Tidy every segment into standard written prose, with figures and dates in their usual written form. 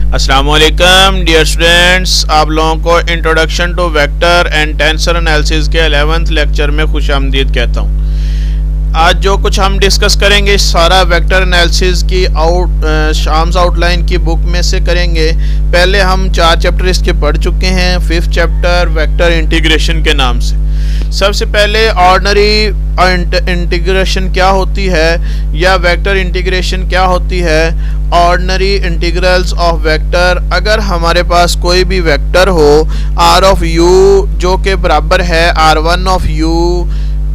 अस्सलामुअलैकुम dear students, आप लोगों को introduction to vector and tensor analysis के 11th लेक्चर में खुशामदीद कहता हूँ। आज जो कुछ हम डिस्कस करेंगे सारा वेक्टर एनालिसिस की शाम्स आउटलाइन की बुक में से करेंगे। पहले हम 4 चैप्टर इसके पढ़ चुके हैं। 5th चैप्टर वेक्टर इंटीग्रेशन के नाम से। सबसे पहले ऑर्डिनरी इंटीग्रेशन क्या होती है या वेक्टर इंटीग्रेशन क्या होती है। ऑर्डिनरी इंटीग्रल्स ऑफ वेक्टर, अगर हमारे पास कोई भी वेक्टर हो r ऑफ u जो के बराबर है r1 of u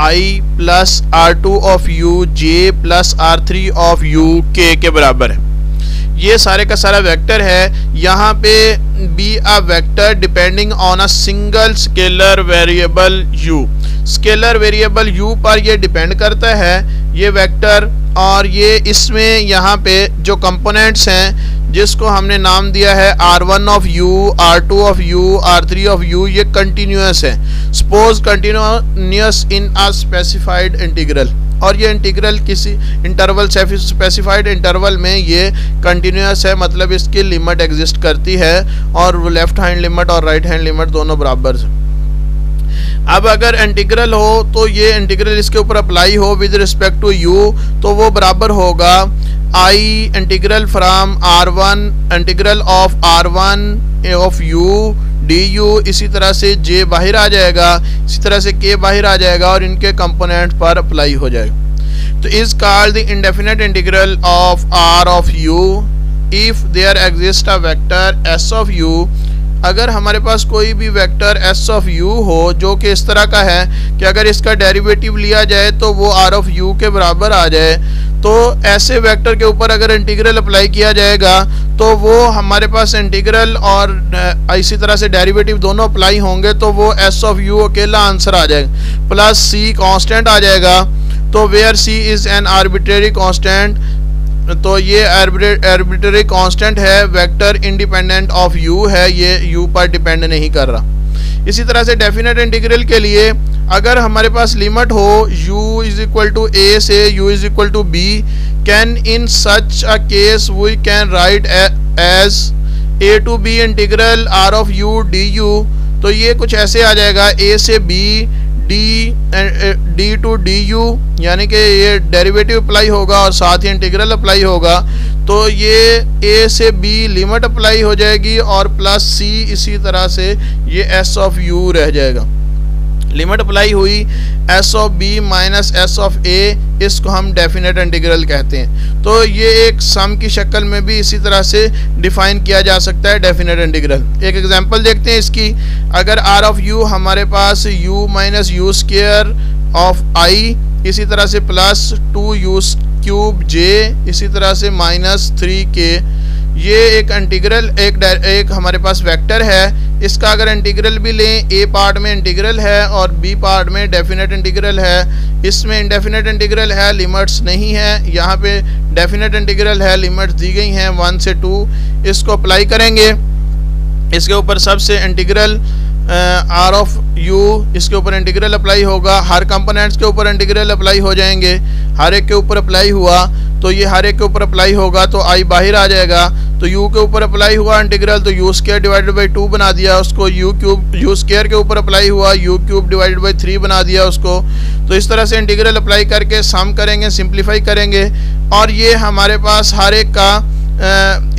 i plus r2 of u j plus r3 of u k के बराबर है। ये सारे का सारा वेक्टर है। यहाँ पे be a vector depending on a single scalar variable u। Scalar variable u पर ये डिपेंड करता है ये वेक्टर, और ये इसमें यहाँ पे जो कंपोनेंट्स हैं जिसको हमने नाम दिया है r1 of u, r2 of u, r3 of u, ये कंटिन्यूअस है। Suppose continuous in a specified integral, और ये इंटीग्रल किसी इंटरवल स्पेसिफाइड इंटरवल में ये कंटिन्यूअस है, मतलब इसकी लिमिट एग्जिस्ट करती है और लेफ्ट हैंड लिमिट और राइट हैंड लिमिट दोनों बराबर है। अब अगर इंटीग्रल हो तो ये इंटीग्रल इसके ऊपर अप्लाई हो विद रिस्पेक्ट टू u, तो वो बराबर होगा i integral from r1 integral of r1 of u du। इसी तरह से j बाहर आ जाएगा, इसी तरह से k बाहर आ जाएगा और इनके कंपोनेंट पर अप्लाई हो जाएगा। तो is called the indefinite integral of r of u if there exist a vector s of u। अगर हमारे पास कोई भी वेक्टर s ऑफ u हो जो कि इस तरह का है कि अगर इसका डेरिवेटिव लिया जाए तो वो r ऑफ u के बराबर आ जाए, तो ऐसे वेक्टर के ऊपर अगर इंटीग्रल अप्लाई किया जाएगा तो वो हमारे पास इंटीग्रल और इसी तरह से डेरिवेटिव दोनों अप्लाई होंगे, तो वो s ऑफ u अकेला आंसर आ जाएगा, प्लस c कांस्टेंट आ जाएगा। तो where c is an arbitrary constant, तो ये आर्बिट्रेरी कांस्टेंट है, वेक्टर इंडिपेंडेंट ऑफ u है, ये u पर डिपेंड नहीं कर रहा। इसी तरह से डेफिनेट इंटीग्रल के लिए अगर हमारे पास लिमिट हो u is equal to a से u is equal to b, can in such a case we can write as a to b integral r of u du। तो ये कुछ ऐसे आ जाएगा a से b d टू du, यानी कि ये डेरिवेटिव अप्लाई होगा और साथ ही इंटीग्रल अप्लाई होगा। तो ये a से b लिमिट अप्लाई हो जाएगी और प्लस c इसी तरह से ये s ऑफ u रह जाएगा। लिमिट अप्लाई हुई s of b minus s of a, इसको हम डेफिनेट इंटीग्रल कहते हैं। तो ये एक सम की शक्ल में भी इसी तरह से डिफाइन किया जा सकता है डेफिनेट इंटीग्रल। एक एग्जांपल देखते हैं इसकी। अगर r ऑफ u हमारे पास u minus u square of i, इसी तरह से प्लस 2u क्यूब j, इसी तरह से माइनस 3k, ये एक इंटीग्रल एक हमारे पास वेक्टर है। इसका अगर इंटीग्रल भी लें, a पार्ट में इंटीग्रल है और b पार्ट में डेफिनेट इंटीग्रल है। इसमें इंडेफिनेट इंटीग्रल है, लिमिट्स नहीं है, यहाँ पे डेफिनेट इंटीग्रल है, लिमिट्स दी गई हैं 1 से 2। इसको अप्लाई करेंगे, इसके ऊपर सबसे इंटीग्रल r ऑफ u, इसके ऊपर इंटीग्रल अप्लाई होगा, हर कंपोनेंट्स के ऊपर इंटीग्रल अप्लाई हो जाएंगे। हर एक के ऊपर अप्लाई हुआ तो ये हर एक के ऊपर अप्लाई होगा तो i बाहर आ जाएगा। तो u के ऊपर अप्लाई हुआ इंटीग्रल तो u स्क्वायर डिवाइडेड बाई 2 बना दिया उसको। u क्यूब u स्क्वायर के ऊपर अप्लाई हुआ u क्यूब डिवाइडेड बाई 3 बना दिया उसको। तो इस तरह से इंटीग्रल अप्लाई करके सम करेंगे, सिंप्लीफाई करेंगे, और ये हमारे पास हर एक का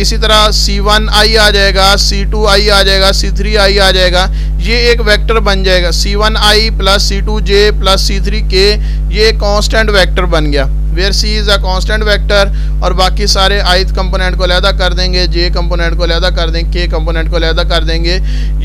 इसी तरह c1i आ जाएगा, c2i आ जाएगा, c3i आ जाएगा। ये एक वेक्टर बन जाएगा, c1i plus c2j plus c3k, ये कांस्टेंट वेक्टर बन गया। Where c is a constant vector, और बाकी सारे ith कंपोनेंट को अलहदा कर देंगे, j कंपोनेंट को अलहदा कर देंगे, k कंपोनेंट को अलहदा कर देंगे।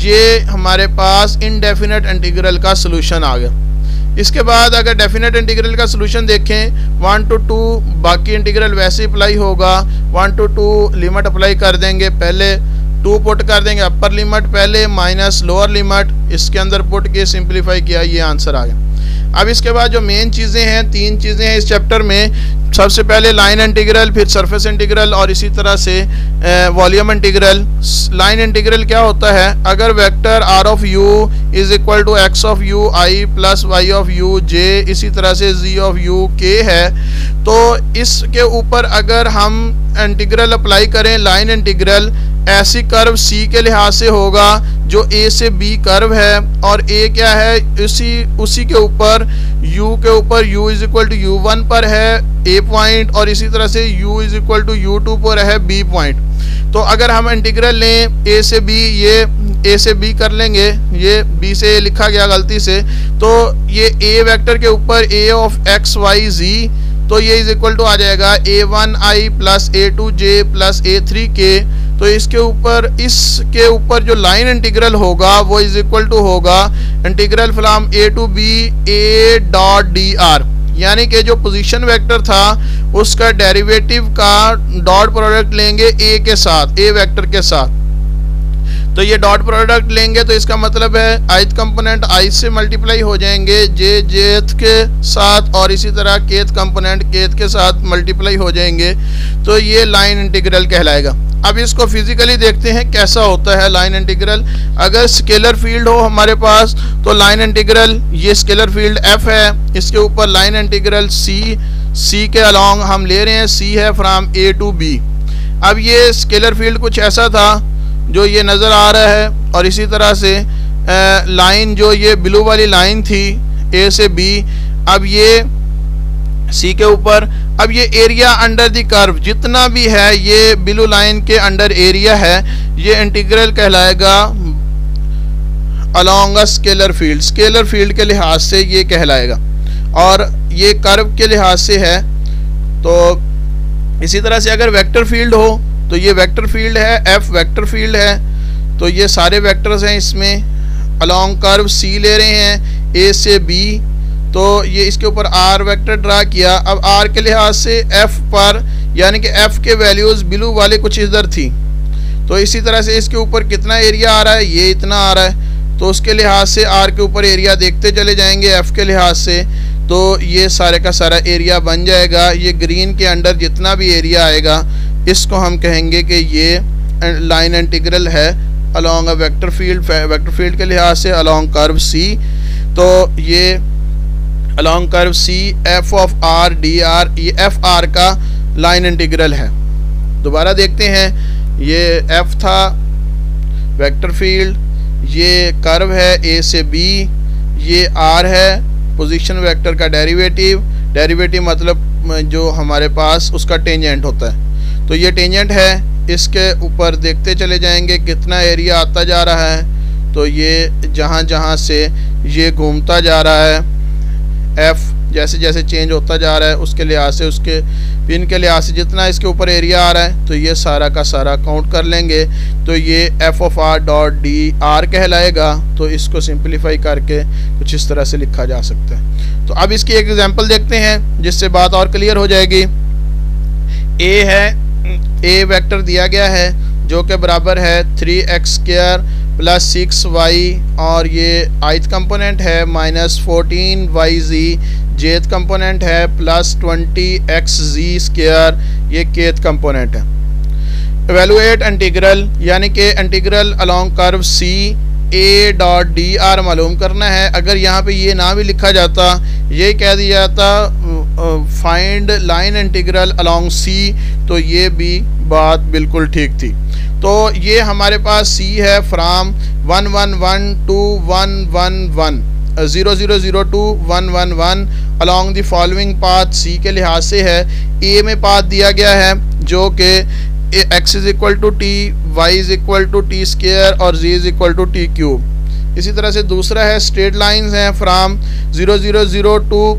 ये हमारे पास इनडेफिनेट इंटीग्रल का सलूशन आ गया। इसके बाद अगर डेफिनेट इंटीग्रल का सलूशन देखें 1 to 2, बाकी इंटीग्रल वैसे अप्लाई होगा। 1 to 2 लिमिट अप्लाई कर देंगे, पहले 2 पुट कर देंगे अपर लिमिट पहले माइनस लोअर लिमिट, इसके अंदर पुट के सिंप्लीफाई किया, ये आंसर आ गया। अब इसके बाद जो मेन चीज़ें हैं, 3 चीज़ें हैं इस चैप्टर में। सबसे पहले लाइन इंटीग्रल, फिर सरफेस इंटीग्रल और इसी तरह से वॉल्यूम इंटीग्रल। लाइन इंटीग्रल क्या होता है? अगर vector r of u is equal to x of u i plus y of u j, इसी तरह से z ऑफ u k है, तो इसके ऊपर अगर हम इंटीग्रल अप्लाई करें लाइन इंटीग्रल ऐसी कर्व सी के लिहाज से होगा जो ए से बी कर्व है, और ए क्या है, उसी के ऊपर u के ऊपर u is equal to u1 पर है a पॉइंट, और इसी तरह से u is equal to u2 पर है b पॉइंट। तो अगर हम इंटीग्रल लें a से b, ये a से b कर लेंगे, ये b से लिखा गया गलती से, तो ये a वेक्टर के ऊपर a of x y z, तो ये इज इक्वल टू आ जाएगा a1i plus a2j plus a3k। तो इसके ऊपर जो लाइन इंटीग्रल होगा वो इज इक्वल टू होगा integral from a to b a dot dr, यानी कि जो पोजीशन वेक्टर था उसका डेरिवेटिव का डॉट प्रोडक्ट लेंगे a के साथ, a वेक्टर के साथ। तो ये डॉट प्रोडक्ट लेंगे तो इसका मतलब है ith कंपोनेंट i से मल्टीप्लाई हो जाएंगे jth के साथ, और इसी तरह kth कंपोनेंट kth के साथ मल्टीप्लाई हो जाएंगे। तो ये लाइन इंटीग्रल कहलाएगा। अब इसको फिजिकली देखते हैं कैसा होता है लाइन इंटीग्रल। अगर स्केलर फील्ड हो हमारे पास तो लाइन इंटीग्रल, ये स्केलर फील्ड f है, इसके ऊपर लाइन इंटीग्रल c के अलॉन्ग हम ले रहे हैं, c है फ्रॉम a टू b। अब ये स्केलर फील्ड कुछ ऐसा था जो ये नज़र आ रहा है, और इसी तरह से लाइन जो ये ब्लू वाली लाइन थी a से b, अब ये c के ऊपर, अब ये एरिया अंडर द कर्व जितना भी है ये ब्लू लाइन के अंडर एरिया है, ये इंटीग्रल कहलाएगा along a scalar field, scalar field के लिहाज से ये कहलाएगा, और ये कर्व के लिहाज से है। तो इसी तरह से अगर वेक्टर फील्ड हो तो ये वेक्टर फील्ड है, f वेक्टर फील्ड है, तो ये सारे वेक्टर्स हैं इसमें, अलोंग कर्व c ले रहे हैं a से b, तो ये इसके ऊपर r वेक्टर ड्रा किया। अब r के लिहाज से f पर, यानी कि f के वैल्यूज़ ब्लू वाले कुछ इधर थी, तो इसी तरह से इसके ऊपर कितना एरिया आ रहा है, ये इतना आ रहा है, तो उसके लिहाज से r के ऊपर एरिया देखते चले जाएंगे f के लिहाज से, तो ये सारे का सारा एरिया बन जाएगा। ये ग्रीन के अंडर जितना भी एरिया आएगा इसको हम कहेंगे कि ये लाइन इंटीग्रल है अलोंग अ वेक्टर फील्ड के लिहाज से अलोंग कर्व c। तो ये along curve c f of r dr, ये f r का लाइन इंटीग्रल है। दोबारा देखते हैं, ये f था वेक्टर फील्ड, ये कर्व है a से b, ये r है पोजीशन वेक्टर का डेरिवेटिव मतलब जो हमारे पास उसका टेंजेंट होता है। तो ये टेंजेंट है, इसके ऊपर देखते चले जाएंगे कितना एरिया आता जा रहा है, तो ये जहाँ जहाँ से ये घूमता जा रहा है, f जैसे जैसे चेंज होता जा रहा है उसके लिहाज से, उसके पिन के लिहाज से जितना इसके ऊपर एरिया आ रहा है, तो ये सारा का सारा काउंट कर लेंगे, तो ये f of r dot D are कहलाएगा। तो इसको सिंप्लीफाई करके कुछ इस तरह से लिखा जा सकता है। तो अब इसकी एक एग्जांपल देखते हैं जिससे बात और क्लियर हो जाएगी। a है, a वेक्टर दिया गया है जो कि बराबर है 3x² प्लस 6y, और ये ith कंपोनेंट है माइनस 14yz, jth कंपोनेंट है प्लस 20xz², ये kth कंपोनेंट है। एवेलुएट इंटीग्रल, यानी कि integral along curve c a dot D are मालूम करना है। अगर यहाँ पे ये ना भी लिखा जाता, ये कह दिया जाता find line integral along c, तो ये भी बात बिल्कुल ठीक थी। तो ये हमारे पास c है from 111 to 111, 0002 111 along the following path, c के लिहाज से है। a में पाथ दिया गया है जो कि x is equal to T, y is equal to T square और z is equal to T cube. इसी तरह से दूसरा है स्ट्रेट लाइंस हैं फ्राम 0002 टू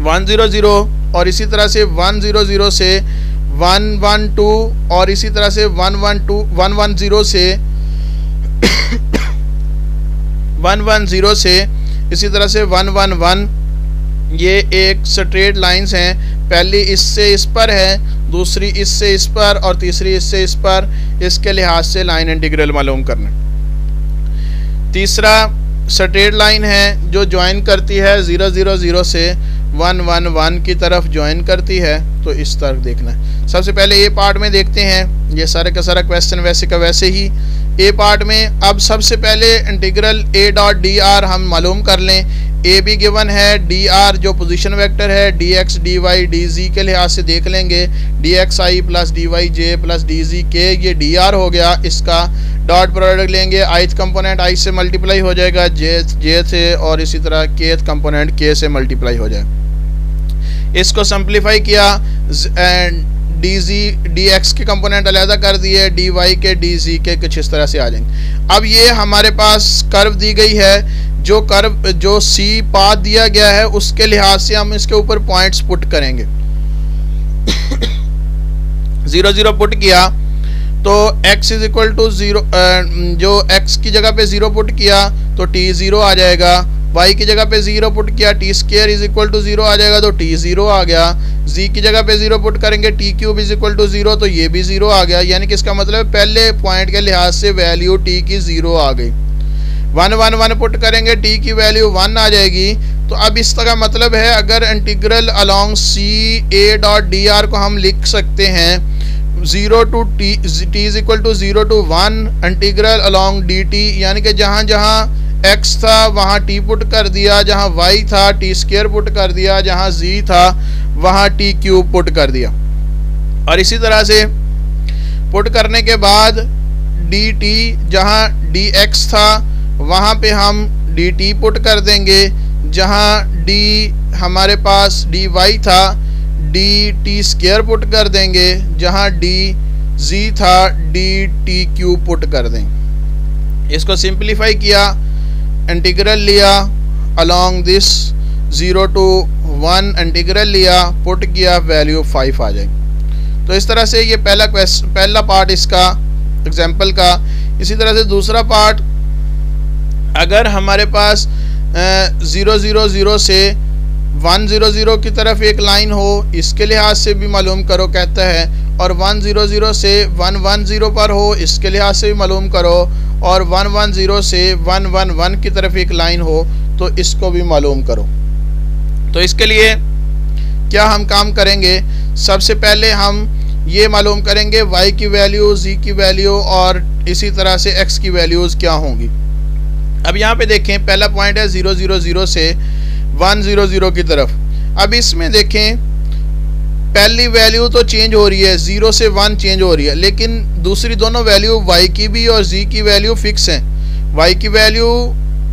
100, और इसी तरह से 100 से 112, और इसी तरह से 110 से 110 से इसी तरह से 111। ये एक स्ट्रेट लाइंस हैं, पहली इससे इस पर है, दूसरी इससे इस पर, और तीसरी इससे इस पर। इसके लिहाज से लाइन इंटीग्रल मालूम करना। तीसरा स्ट्रेट लाइन है जो ज्वाइन करती है 000 से 111 की तरफ ज्वाइन करती है। तो इस तरह देखना है। सबसे पहले ए पार्ट में देखते हैं, ये सारे का सारा क्वेश्चन वैसे का वैसे ही ए पार्ट में। अब सबसे पहले integral A dot D R हम मालूम कर लें। ए भी गिवन है, डी आर जो पोजीशन वेक्टर है, D X D Y D Z के लिहाज से देख लेंगे, D X I plus D Y J plus D Z K, ये डी आर हो गया। इसका डॉट प्रोडक्ट लेंगे, ith कंपोनेंट i से मल्टीप्लाई हो जाएगा जे से, और इसी तरह kth कंपोनेंट k से मल्टीप्लाई हो जाएगा। इसको सिंप्लीफाई किया, डी जी डी एक्स के कंपोनेंट अलहदा कर दिए, डी वाई के डी जी के कुछ इस तरह से आ जाएंगे। अब ये हमारे पास कर्व दी गई है, जो कर्व जो सी पाथ दिया गया है उसके लिहाज से हम इसके ऊपर पॉइंट्स पुट करेंगे। 0 0 पुट किया तो x इज इक्वल टू 0, जो x की जगह पे 0 पुट किया तो t 0 आ जाएगा, y की जगह पे 0 पुट किया t square is equal to 0 आ जाएगा, तो t 0 आ गया। z की जगह पे 0 पुट करेंगे, t cube is equal to 0, तो ये भी 0 आ गया। यानी कि इसका मतलब पहले पॉइंट के लिहाज से वैल्यू t की 0 आ गई। 1 1 1 पुट करेंगे, t की वैल्यू 1 आ जाएगी। तो अब इसका का मतलब है, अगर integral along C A dot D R को हम लिख सकते हैं 0 to t is equal to 0 to 1 integral along D T, यानी कि जहाँ जहाँ x था वहाँ t पुट कर दिया, जहाँ y था t स्क्वायर पुट कर दिया, जहाँ z था वहाँ t क्यूब पुट कर दिया। और इसी तरह से पुट करने के बाद dt, जहाँ dx था वहाँ पे हम dt पुट कर देंगे, जहाँ d हमारे पास dy था dt स्क्वायर पुट कर देंगे, जहाँ dz था dt क्यूब पुट कर देंगे। इसको सिंप्लीफाई किया, इंटीग्रल लिया अलोंग दिस 0 टू 1 इंटीग्रल लिया, पुट किया, वैल्यू 5 आ जाएगी। तो इस तरह से ये पहला पार्ट इसका एग्जाम्पल का। इसी तरह से दूसरा पार्ट, अगर हमारे पास 0 0 0 से 1 0 0 की तरफ एक लाइन हो, इसके लिहाज से भी मालूम करो कहता है, और 1 0 0 से 1 1 0 पर हो, इसके लिहाज से भी मालूम करो, और 1 1 0 से 1 1 1 की तरफ एक लाइन हो तो इसको भी मालूम करो। तो इसके लिए क्या हम काम करेंगे, सबसे पहले हम ये मालूम करेंगे y की वैल्यू, z की वैल्यू, और इसी तरह से x की वैल्यूज़ क्या होंगी। अब यहाँ पे देखें, पहला पॉइंट है 0 0 0 से 1 0 0 की तरफ। अब इसमें देखें पहली वैल्यू तो चेंज हो रही है, 0 से 1 चेंज हो रही है, लेकिन दूसरी दोनों वैल्यू y की भी और z की वैल्यू फिक्स हैं। y की वैल्यू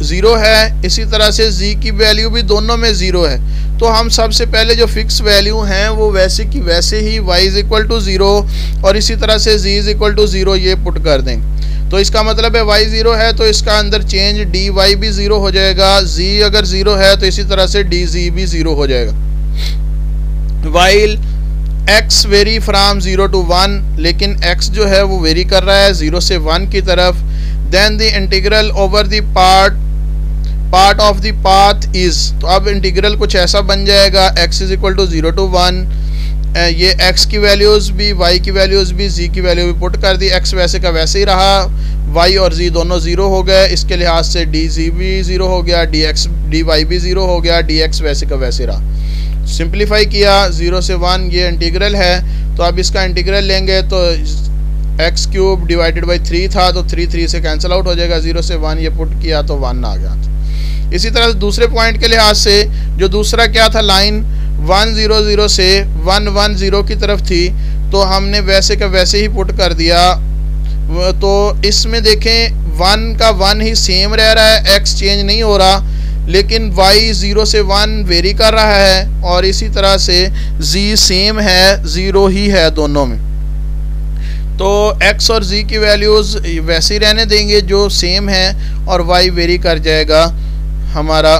0 है, इसी तरह से z की वैल्यू भी दोनों में 0 है। तो हम सबसे पहले जो फिक्स वैल्यू हैं वो वैसे की वैसे ही y इज इक्वल टू 0 और इसी तरह से z इज इक्वल टू 0 ये पुट कर देंगे। तो इसका मतलब है y 0 है तो इसका अंदर चेंज dy भी 0 हो जाएगा, z अगर 0 है तो इसी तरह से dz भी 0 हो जाएगा। while x vary from 0 to 1, लेकिन x जो है वो वेरी कर रहा है 0 से 1 की तरफ। Then the integral over the part of the path is, तो अब इंटीग्रल कुछ ऐसा बन जाएगा x is equal to 0 to 1, ये x की वैल्यूज़ भी y की वैल्यूज़ भी z की वैल्यू भी पुट कर दी, x वैसे का वैसे ही रहा, y और z दोनों 0 हो गए, इसके लिहाज से dz भी 0 हो गया, dy भी 0 हो गया, dx वैसे का वैसे रहा। सिंप्लीफाई किया 0 से 1, ये इंटीग्रल है, तो अब इसका इंटीग्रल लेंगे तो एक्स क्यूब डिवाइडेड बाई 3 था, तो 3 3 से कैंसिल आउट हो जाएगा, 0 से 1 ये पुट किया तो 1 आ गया। इसी तरह दूसरे पॉइंट के लिहाज से जो दूसरा क्या था, लाइन 1 0 0 से 1 1 0 की तरफ थी, तो हमने वैसे का वैसे ही पुट कर दिया। तो इसमें देखें 1 का 1 ही सेम रह रहा है, x चेंज नहीं हो रहा, लेकिन y 0 से 1 वेरी कर रहा है, और इसी तरह से z सेम है, 0 ही है दोनों में। तो x और z की वैल्यूज़ वैसे ही रहने देंगे जो सेम है, और y वेरी कर जाएगा हमारा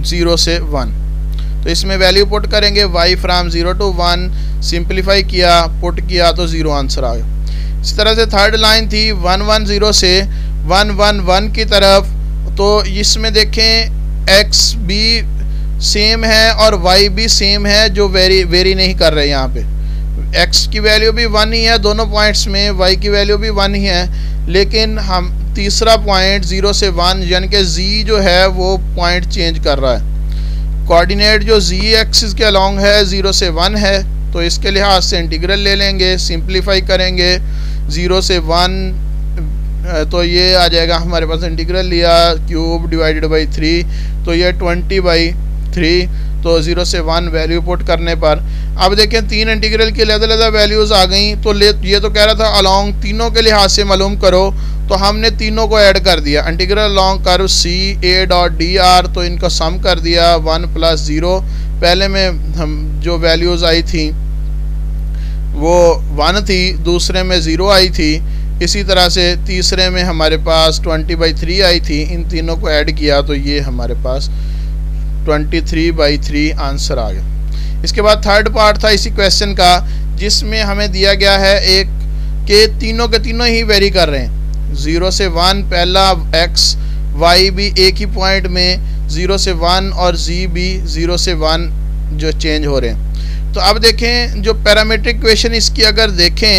0 से 1। तो इसमें वैल्यू पुट करेंगे y फ्राम 0 टू 1, सिंप्लीफाई किया, पुट किया तो 0 आंसर आ गया। इसी तरह से थर्ड लाइन थी 1 1 0 से 1 1 1 की तरफ, तो इसमें देखें x भी सेम है और y भी सेम है, जो वेरी नहीं कर रहे। यहाँ पे x की वैल्यू भी 1 ही है दोनों पॉइंट्स में, y की वैल्यू भी 1 ही है, लेकिन हम तीसरा पॉइंट 0 से 1 यानी कि z जो है वो पॉइंट चेंज कर रहा है। कोऑर्डिनेट जो z एक्सिस के अलोंग है 0 से 1 है, तो इसके लिहाज से इंटीग्रल ले लेंगे, सिंप्लीफाई करेंगे 0 से 1, तो ये आ जाएगा हमारे पास इंटीग्रल लिया क्यूब डिवाइडेड बाई 3, तो ये 20/3, तो 0 से 1 वैल्यू पुट करने पर अब देखें 3 इंटीग्रल की अलग-अलग वैल्यूज़ आ गई। तो ये तो कह रहा था अलोंग तीनों के लिहाज से मालूम करो, तो हमने तीनों को ऐड कर दिया। Integral along curve C A dot D R, तो इनको सम कर दिया 1 + 0। पहले में हम जो वैल्यूज़ आई थी वो 1 थी, दूसरे में 0 आई थी, इसी तरह से तीसरे में हमारे पास 20/3 आई थी। इन तीनों को ऐड किया तो ये हमारे पास 23/3 आंसर आ गया। इसके बाद थर्ड पार्ट था इसी क्वेश्चन का, जिसमें हमें दिया गया है एक के तीनों ही वेरी कर रहे हैं 0 से 1, पहला x y भी एक ही पॉइंट में 0 से 1 और z भी 0 से 1 जो चेंज हो रहे हैं। तो अब देखें जो पैरामीट्रिक इक्वेशन इसकी अगर देखें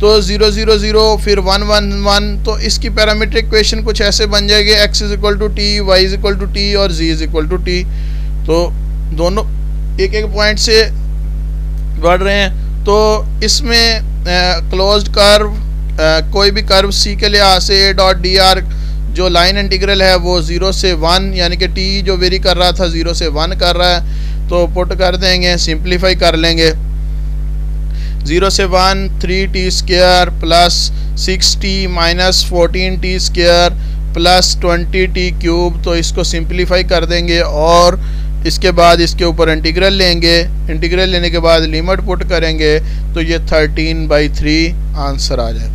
तो 0 0 0 फिर 1 1 1, तो इसकी पैरामीट्रिक इक्वेशन कुछ ऐसे बन जाएगी x = t, y = t और z = t। तो दोनों एक एक पॉइंट से बढ़ रहे हैं। तो इसमें क्लोज्ड कर्व कोई भी कर्व c के लिहाज से a डॉट डी आर जो लाइन इंटीग्रल है वो 0 से 1, यानी कि t जो वेरी कर रहा था 0 से 1 कर रहा है, तो पुट कर देंगे, सिंप्लीफाई कर लेंगे। 0 से 1 3t² plus 6t minus 14t² plus 20t³, तो इसको सिंप्लीफाई कर देंगे और इसके बाद इसके ऊपर इंटीग्रल लेंगे। इंटीग्रल लेने के बाद लिमिट पुट करेंगे तो ये 13/3 आंसर आ जाए।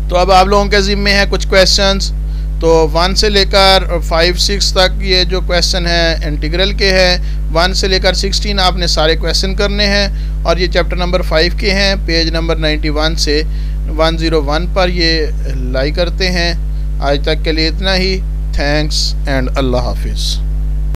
तो अब आप लोगों के ज़िम्मे है कुछ क्वेश्चंस, तो 1 से लेकर 5 6 तक ये जो क्वेश्चन है इंटीग्रल के हैं। 1 से लेकर 16 आपने सारे क्वेश्चन करने हैं और ये चैप्टर नंबर 5 के हैं। पेज नंबर 91 से 101 पर ये लाई करते हैं। आज तक के लिए इतना ही। थैंक्स एंड अल्लाह हाफिज़।